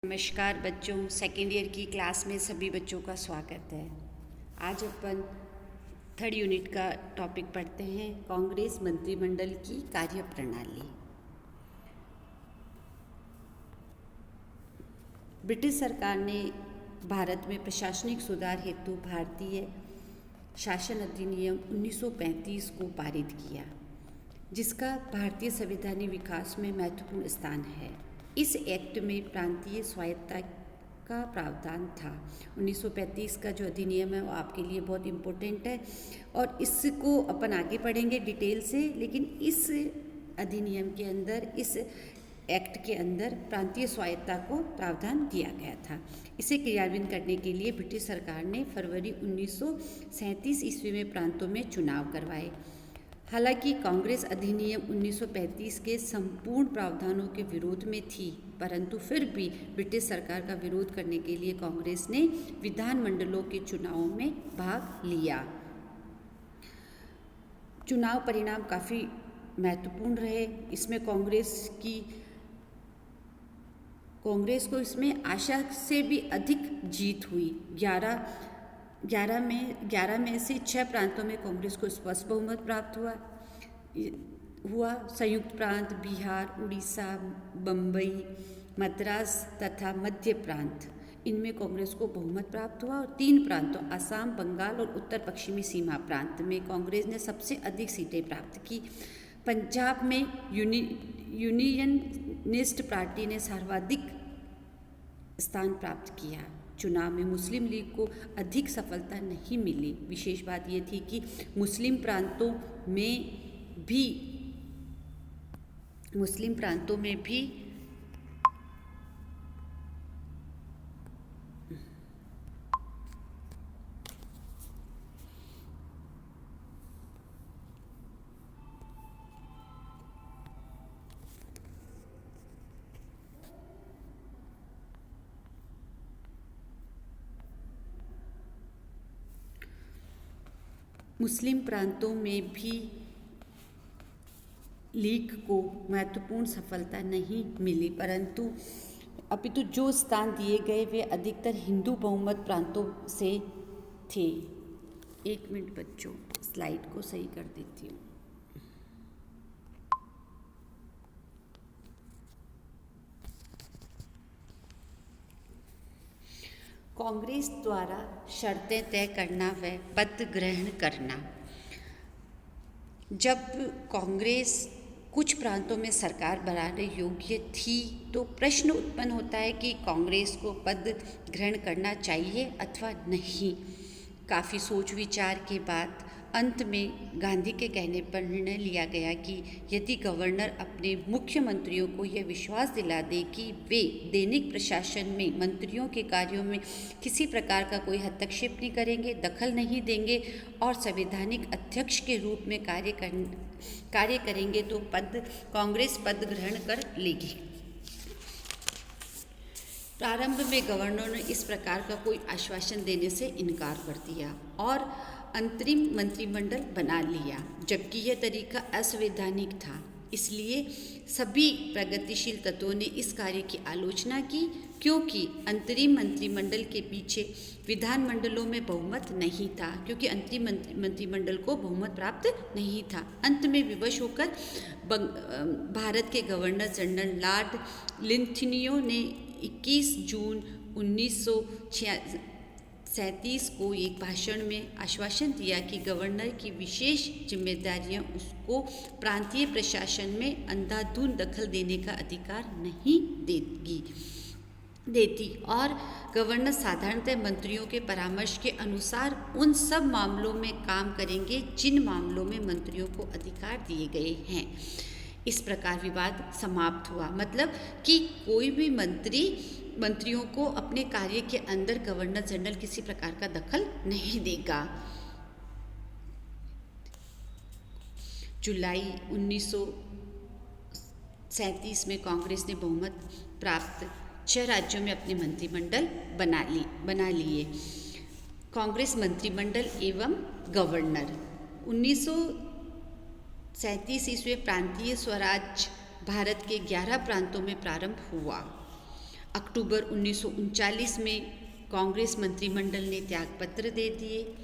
नमस्कार बच्चों, second year की क्लास में सभी बच्चों का स्वागत है। आज अपन थर्ड यूनिट का टॉपिक पढ़ते हैं, कांग्रेस मंत्रिमंडल की कार्यप्रणाली। ब्रिटिश सरकार ने भारत में प्रशासनिक सुधार हेतु भारतीय शासन अधिनियम 1935 को पारित किया, जिसका भारतीय संवैधानिक विकास में महत्वपूर्ण स्थान है। इस एक्ट में प्रांतीय स्वायत्तता का प्रावधान था। 1935 का जो अधिनियम है वो आपके लिए बहुत इम्पोर्टेंट है और इसको अपन आगे पढ़ेंगे डिटेल से, लेकिन इस अधिनियम के अंदर, इस एक्ट के अंदर प्रांतीय स्वायत्तता को प्रावधान दिया गया था। इसे क्रियान्वित करने के लिए ब्रिटिश सरकार ने फरवरी 1937 ईस्वी में प्रांतों में चुनाव करवाए। हालांकि कांग्रेस अधिनियम 1935 के संपूर्ण प्रावधानों के विरोध में थी, परंतु फिर भी ब्रिटिश सरकार का विरोध करने के लिए कांग्रेस ने विधानमंडलों के चुनावों में भाग लिया। चुनाव परिणाम काफ़ी महत्वपूर्ण रहे। इसमें कांग्रेस को इसमें आशा से भी अधिक जीत हुई। 11 में से 6 प्रांतों में कांग्रेस को स्पष्ट बहुमत प्राप्त हुआ। संयुक्त प्रांत, बिहार, उड़ीसा, बम्बई, मद्रास तथा मध्य प्रांत, इनमें कांग्रेस को बहुमत प्राप्त हुआ। और 3 प्रांतों असम, बंगाल और उत्तर पश्चिमी सीमा प्रांत में कांग्रेस ने सबसे अधिक सीटें प्राप्त की। पंजाब में यूनियनिस्ट पार्टी ने सर्वाधिक स्थान प्राप्त किया। चुनाव में मुस्लिम लीग को अधिक सफलता नहीं मिली। विशेष बात यह थी कि मुस्लिम प्रांतों में भी लीग को महत्वपूर्ण सफलता नहीं मिली, परंतु अपितु जो स्थान दिए गए वे अधिकतर हिंदू बहुमत प्रांतों से थे। 1 मिनट बच्चों, स्लाइड को सही कर देती हूँ। कांग्रेस द्वारा शर्तें तय करना व पद ग्रहण करना। जब कांग्रेस कुछ प्रांतों में सरकार बनाने योग्य थी तो प्रश्न उत्पन्न होता है कि कांग्रेस को पद ग्रहण करना चाहिए अथवा नहीं। काफ़ी सोच विचार के बाद अंत में गांधी के कहने पर निर्णय लिया गया कि यदि गवर्नर अपने मुख्यमंत्रियों को यह विश्वास दिला दे कि वे दैनिक प्रशासन में मंत्रियों के कार्यों में किसी प्रकार का कोई हस्तक्षेप नहीं करेंगे, दखल नहीं देंगे और संवैधानिक अध्यक्ष के रूप में कार्य करेंगे तो कांग्रेस पद ग्रहण कर लेगी। प्रारंभ में गवर्नर ने इस प्रकार का कोई आश्वासन देने से इनकार कर दिया और अंतरिम मंत्रिमंडल बना लिया, जबकि यह तरीका असंवैधानिक था। इसलिए सभी प्रगतिशील तत्वों ने इस कार्य की आलोचना की, क्योंकि अंतरिम मंत्रिमंडल के पीछे विधानमंडलों में बहुमत नहीं था, क्योंकि अंतरिम मंत्रिमंडल को बहुमत प्राप्त नहीं था। अंत में विवश होकर भारत के गवर्नर जनरल लॉर्ड लिंथनियो ने 21 जून 1937 को एक भाषण में आश्वासन दिया कि गवर्नर की विशेष जिम्मेदारियां उसको प्रांतीय प्रशासन में अंधाधुंध दखल देने का अधिकार नहीं देती और गवर्नर साधारणतः मंत्रियों के परामर्श के अनुसार उन सब मामलों में काम करेंगे जिन मामलों में मंत्रियों को अधिकार दिए गए हैं। इस प्रकार विवाद समाप्त हुआ, मतलब कि कोई भी मंत्रियों को अपने कार्य के अंदर गवर्नर जनरल किसी प्रकार का दखल नहीं देगा। जुलाई 1937 में कांग्रेस ने बहुमत प्राप्त 6 राज्यों में अपने मंत्रिमंडल बना लिए। कांग्रेस मंत्रिमंडल एवं गवर्नर। 1937 ईस्वी प्रांतीय स्वराज भारत के 11 प्रांतों में प्रारंभ हुआ। अक्टूबर 1939 में कांग्रेस मंत्रिमंडल ने त्यागपत्र दे दिए।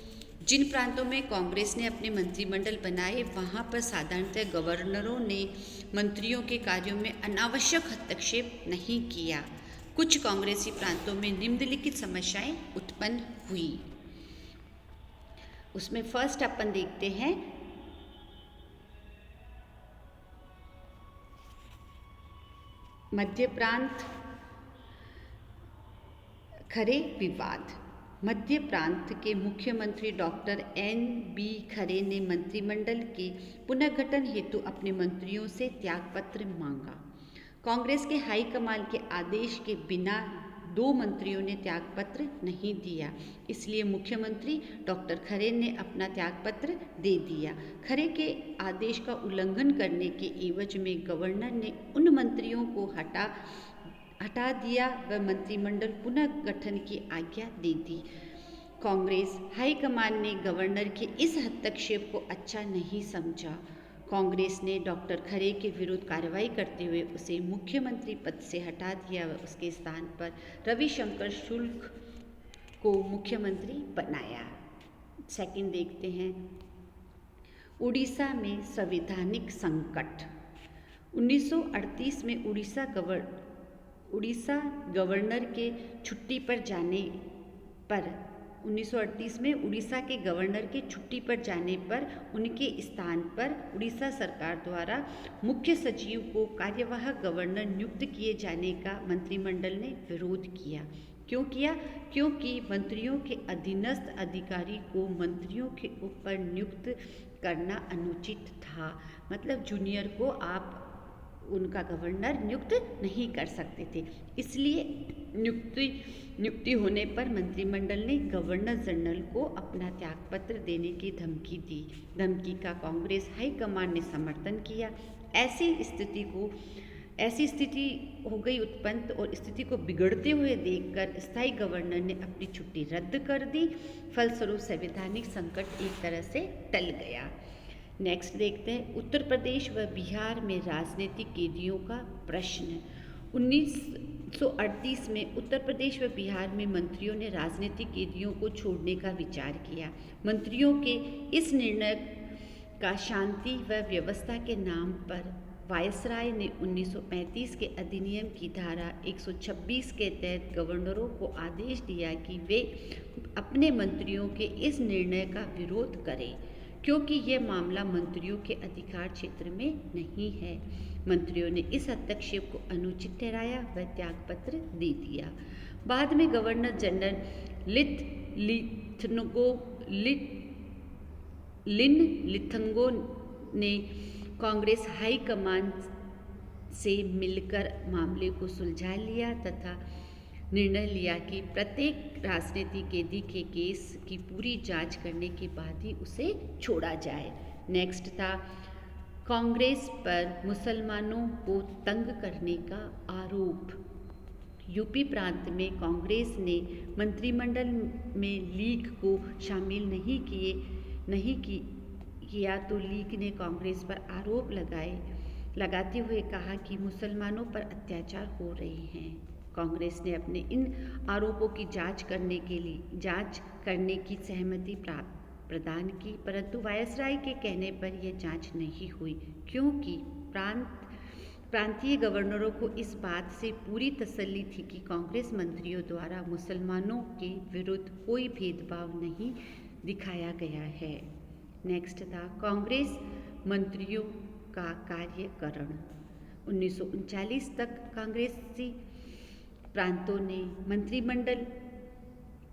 जिन प्रांतों में कांग्रेस ने अपने मंत्रिमंडल बनाए वहाँ पर साधारणतः गवर्नरों ने मंत्रियों के कार्यों में अनावश्यक हस्तक्षेप नहीं किया। कुछ कांग्रेसी प्रांतों में निम्नलिखित समस्याएं उत्पन्न हुई। उसमें फर्स्ट अपन देखते हैं मध्य प्रांत खरे विवाद। मध्य प्रांत के मुख्यमंत्री डॉक्टर N.B. खरे ने मंत्रिमंडल के पुनर्गठन हेतु अपने मंत्रियों से त्यागपत्र मांगा। कांग्रेस के हाईकमान के आदेश के बिना 2 मंत्रियों ने त्यागपत्र नहीं दिया, इसलिए मुख्यमंत्री डॉक्टर खरे ने अपना त्यागपत्र दे दिया। खरे के आदेश का उल्लंघन करने के एवज में गवर्नर ने उन मंत्रियों को हटा दिया व मंत्रिमंडल पुनर्गठन की आज्ञा दे दी। कांग्रेस हाईकमान ने गवर्नर के इस हस्तक्षेप को अच्छा नहीं समझा। कांग्रेस ने डॉक्टर खरे के विरुद्ध कार्रवाई करते हुए उसे मुख्यमंत्री पद से हटा दिया व उसके स्थान पर रविशंकर शुक्ल को मुख्यमंत्री बनाया। सेकंड देखते हैं उड़ीसा में संवैधानिक संकट। 1938 में उड़ीसा गवर्नर के छुट्टी पर जाने पर 1938 में उड़ीसा के गवर्नर के छुट्टी पर जाने पर उनके स्थान पर उड़ीसा सरकार द्वारा मुख्य सचिव को कार्यवाहक गवर्नर नियुक्त किए जाने का मंत्रिमंडल ने विरोध किया। क्यों किया? क्योंकि मंत्रियों के अधीनस्थ अधिकारी को मंत्रियों के ऊपर नियुक्त करना अनुचित था। मतलब जूनियर को आप उनका गवर्नर नियुक्त नहीं कर सकते थे। इसलिए नियुक्ति होने पर मंत्रिमंडल ने गवर्नर जनरल को अपना त्यागपत्र देने की धमकी दी। धमकी का कांग्रेस हाईकमान ने समर्थन किया। ऐसी स्थिति हो गई उत्पन्न और स्थिति को बिगड़ते हुए देखकर स्थायी गवर्नर ने अपनी छुट्टी रद्द कर दी। फलस्वरूप संवैधानिक संकट एक तरह से टल गया। नेक्स्ट देखते हैं उत्तर प्रदेश व बिहार में राजनीतिक कैदियों का प्रश्न। 1938 में उत्तर प्रदेश व बिहार में मंत्रियों ने राजनीतिक कैदियों को छोड़ने का विचार किया। मंत्रियों के इस निर्णय का शांति व व्यवस्था के नाम पर वायसराय ने 1935 के अधिनियम की धारा 126 के तहत गवर्नरों को आदेश दिया कि वे अपने मंत्रियों के इस निर्णय का विरोध करें, क्योंकि यह मामला मंत्रियों के अधिकार क्षेत्र में नहीं है। मंत्रियों ने इस हस्तक्षेप को अनुचित ठहराया व त्यागपत्र दे दिया। बाद में गवर्नर जनरल लिथंगो ने कांग्रेस हाईकमान से मिलकर मामले को सुलझा लिया तथा निर्णय लिया कि प्रत्येक राजनीतिक कैदी के केस की पूरी जांच करने के बाद ही उसे छोड़ा जाए। नेक्स्ट था कांग्रेस पर मुसलमानों को तंग करने का आरोप। यूपी प्रांत में कांग्रेस ने मंत्रिमंडल में लीग को शामिल नहीं किया तो लीग ने कांग्रेस पर आरोप लगाते हुए कहा कि मुसलमानों पर अत्याचार हो रहे हैं। कांग्रेस ने अपने इन आरोपों की जांच करने की सहमति प्रदान की, परंतु वायसराय के कहने पर यह जांच नहीं हुई, क्योंकि प्रांतीय गवर्नरों को इस बात से पूरी तसल्ली थी कि कांग्रेस मंत्रियों द्वारा मुसलमानों के विरुद्ध कोई भेदभाव नहीं दिखाया गया है। नेक्स्ट था कांग्रेस मंत्रियों का कार्यकरण। 1939 तक कांग्रेसी प्रांतों ने मंत्रिमंडल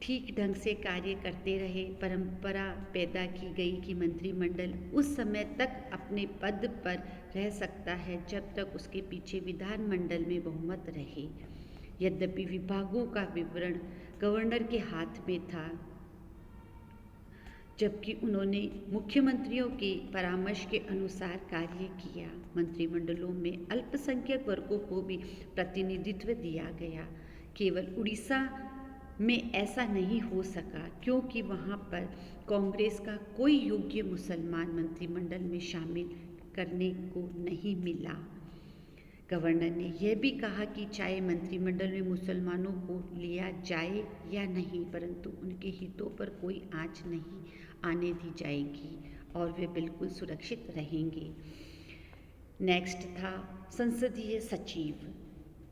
ठीक ढंग से कार्य करते रहे। परंपरा पैदा की गई कि मंत्रिमंडल उस समय तक अपने पद पर रह सकता है जब तक उसके पीछे विधानमंडल में बहुमत रहे। यद्यपि विभागों का विवरण गवर्नर के हाथ में था, जबकि उन्होंने मुख्यमंत्रियों के परामर्श के अनुसार कार्य किया। मंत्रिमंडलों में अल्पसंख्यक वर्गों को भी प्रतिनिधित्व दिया गया। केवल उड़ीसा में ऐसा नहीं हो सका, क्योंकि वहाँ पर कांग्रेस का कोई योग्य मुसलमान मंत्रिमंडल में शामिल करने को नहीं मिला। गवर्नर ने यह भी कहा कि चाहे मंत्रिमंडल में मुसलमानों को लिया जाए या नहीं, परंतु उनके हितों पर कोई आंच नहीं आने दी जाएगी और वे बिल्कुल सुरक्षित रहेंगे। नेक्स्ट था संसदीय सचिव।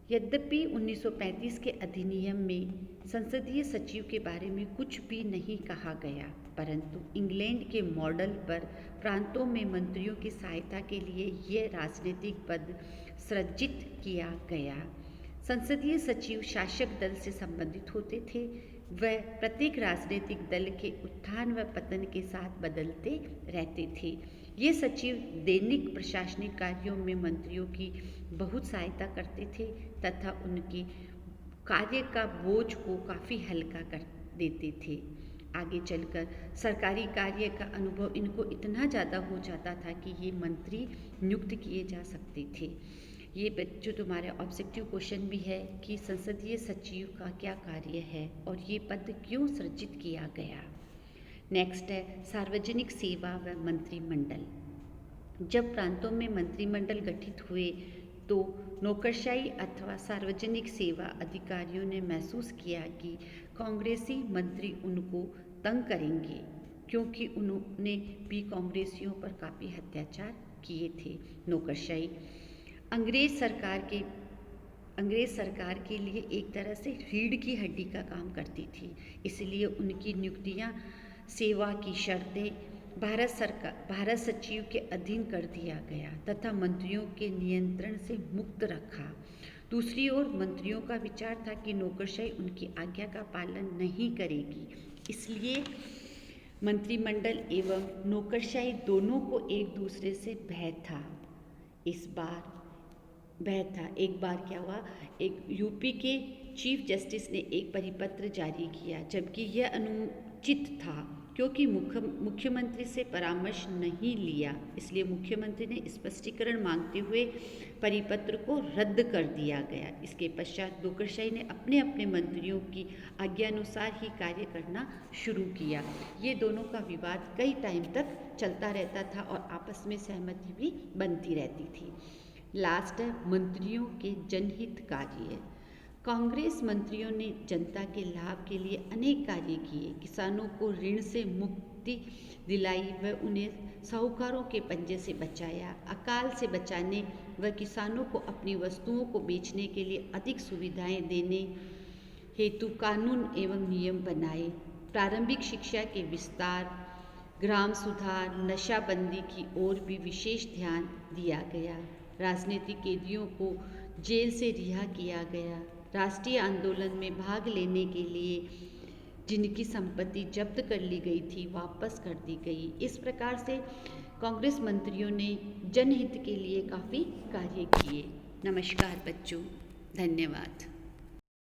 यद्यपि 1935 के अधिनियम में संसदीय सचिव के बारे में कुछ भी नहीं कहा गया, परंतु इंग्लैंड के मॉडल पर प्रांतों में मंत्रियों की सहायता के लिए यह राजनीतिक पद सृजित किया गया। संसदीय सचिव शासक दल से संबंधित होते थे। वह प्रत्येक राजनीतिक दल के उत्थान व पतन के साथ बदलते रहते थे। ये सचिव दैनिक प्रशासनिक कार्यों में मंत्रियों की बहुत सहायता करते थे तथा उनके कार्य का बोझ को काफ़ी हल्का कर देते थे। आगे चलकर सरकारी कार्य का अनुभव इनको इतना ज़्यादा हो जाता था कि ये मंत्री नियुक्त किए जा सकते थे। ये जो तुम्हारे ऑब्जेक्टिव क्वेश्चन भी है कि संसदीय सचिव का क्या कार्य है और ये पद क्यों सृजित किया गया। नेक्स्ट है सार्वजनिक सेवा व मंत्रिमंडल। जब प्रांतों में मंत्रिमंडल गठित हुए तो नौकरशाही अथवा सार्वजनिक सेवा अधिकारियों ने महसूस किया कि कांग्रेसी मंत्री उनको तंग करेंगे, क्योंकि उन्होंने भी कांग्रेसियों पर काफ़ी अत्याचार किए थे। नौकरशाही अंग्रेज सरकार के लिए एक तरह से रीढ़ की हड्डी का काम करती थी, इसलिए उनकी नियुक्तियां, सेवा की शर्तें भारत सचिव के अधीन कर दिया गया तथा मंत्रियों के नियंत्रण से मुक्त रखा। दूसरी ओर मंत्रियों का विचार था कि नौकरशाही उनकी आज्ञा का पालन नहीं करेगी, इसलिए मंत्रिमंडल एवं नौकरशाही दोनों को एक दूसरे से भय था। एक बार क्या हुआ, एक यूपी के चीफ जस्टिस ने एक परिपत्र जारी किया, जबकि यह अनुचित था क्योंकि मुख्यमंत्री से परामर्श नहीं लिया, इसलिए मुख्यमंत्री ने स्पष्टीकरण मांगते हुए परिपत्र को रद्द कर दिया गया। इसके पश्चात नौकरशाही ने अपने अपने मंत्रियों की आज्ञानुसार ही कार्य करना शुरू किया। ये दोनों का विवाद कई टाइम तक चलता रहता था और आपस में सहमति भी बनती रहती थी। लास्ट है मंत्रियों के जनहित कार्य। कांग्रेस मंत्रियों ने जनता के लाभ के लिए अनेक कार्य किए, किसानों को ऋण से मुक्ति दिलाई व उन्हें साहूकारों के पंजे से बचाया, अकाल से बचाने व किसानों को अपनी वस्तुओं को बेचने के लिए अधिक सुविधाएं देने हेतु कानून एवं नियम बनाए, प्रारंभिक शिक्षा के विस्तार, ग्राम सुधार, नशाबंदी की ओर भी विशेष ध्यान दिया गया, राजनीतिक कैदियों को जेल से रिहा किया गया, राष्ट्रीय आंदोलन में भाग लेने के लिए जिनकी संपत्ति जब्त कर ली गई थी वापस कर दी गई। इस प्रकार से कांग्रेस मंत्रियों ने जनहित के लिए काफ़ी कार्य किए। नमस्कार बच्चों, धन्यवाद।